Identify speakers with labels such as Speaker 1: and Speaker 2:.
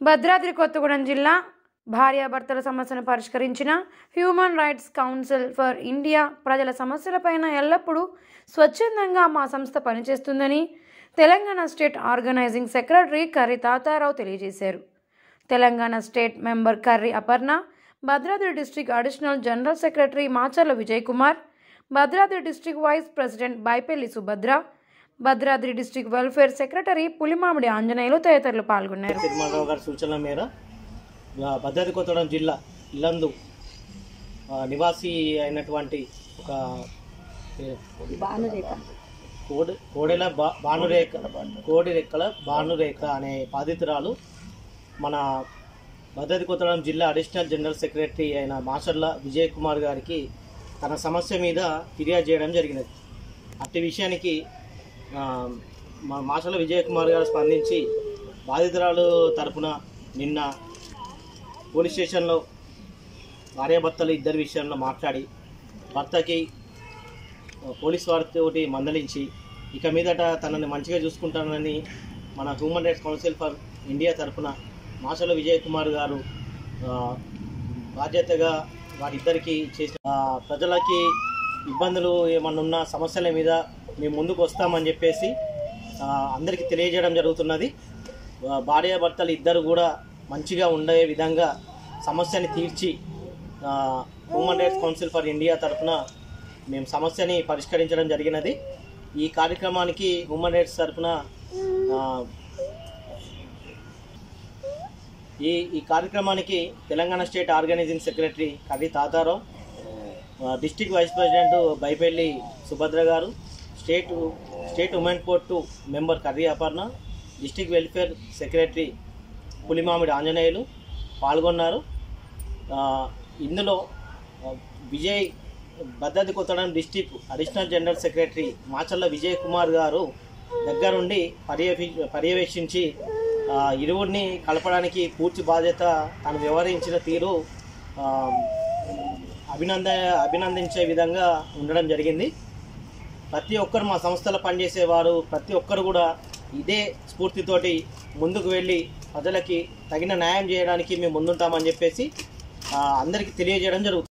Speaker 1: భద్రాద్రి కొత్తగూడెం జిల్లా భార్యాభర్తల సమస్యను పరిష్కరించిన human rights council for India ప్రజల సమస్యలపైన ఎల్లప్పుడూ స్వచ్ఛందంగా మా సంస్థ పనిచేస్తుందని Telangana state organising secretary Karri Tatarao తెలియజేశారు. Telangana state member Karri Aparna, Bhadradri district additional general secretary Macharla Vijay Kumar, Bhadradri district vice president Baipelli Subhadra, Bhadradri district welfare secretary Pulimamidi Anjaneyulu తదితరులు పాల్గొన్నారు.
Speaker 2: తిరుమలరావు గారి సూచనల మేర భద్రాద్రి కొత్తగూడెం జిల్లా ఇల్లందు నివాసి అయినటువంటి ఒక కోడిరెక్కల భానురేఖ అనే బాధితురాలు మన భద్రాద్రి కొత్తగూడెం జిల్లా అడిషనల్ జనరల్ సెక్రటరీ అయిన మాచర్ల విజయ్ కుమార్ గారికి తన సమస్య మీద ఫిర్యాదు చేయడం జరిగినది. అట్టి విషయానికి మాచర్ల విజయ్ కుమార్ గారు స్పందించి బాధితురాలు తరపున నిన్న పోలీస్ స్టేషన్లో భార్యాభర్తలు ఇద్దరి విషయంలో మాట్లాడి భర్తకి పోలీస్ వారితోటి మందలించి ఇక మీదట తనని మంచిగా చూసుకుంటానని మన human rights council for India తరపున మాచర్ల విజయ్ కుమార్ గారు బాధ్యతగా వారిద్దరికీ చేసిన ప్రజలకి ఇబ్బందులు ఏమన్నా ఉన్న సమస్యల మీద మేము ముందుకు వస్తామని చెప్పేసి అందరికీ తెలియజేయడం జరుగుతున్నది. భార్యాభర్తలు ఇద్దరు కూడా మంచిగా ఉండే విధంగా సమస్యని తీర్చి human rights council for India తరఫున మేము సమస్యని పరిష్కరించడం జరిగినది. ఈ కార్యక్రమానికి హ్యూమన్ రైట్స్ తరఫున ఈ కార్యక్రమానికి Telangana state organising secretary Karri Tatarao, district vice president Baipelli Subhadra గారు, state women court member Karri Aparna, district welfare secretary Pulimamidi Anjaneyulu పాల్గొన్నారు. ఇందులో Bhadradri Kothagudem district additional general secretary Macharla Vijay Kumar గారు దగ్గరుండి పర్యవేక్షించి ఇరువురిని కలపడానికి పూర్తి బాధ్యత తను వ్యవహరించిన తీరు అభినందించే విధంగా ఉండడం జరిగింది. ప్రతి ఒక్కరు మా సంస్థలో పనిచేసేవారు ప్రతి ఒక్కరు కూడా ఇదే స్ఫూర్తితోటి ముందుకు వెళ్ళి ప్రజలకి తగిన న్యాయం చేయడానికి మేము ముందుంటామని చెప్పేసి అందరికీ తెలియజేయడం జరుగుతుంది.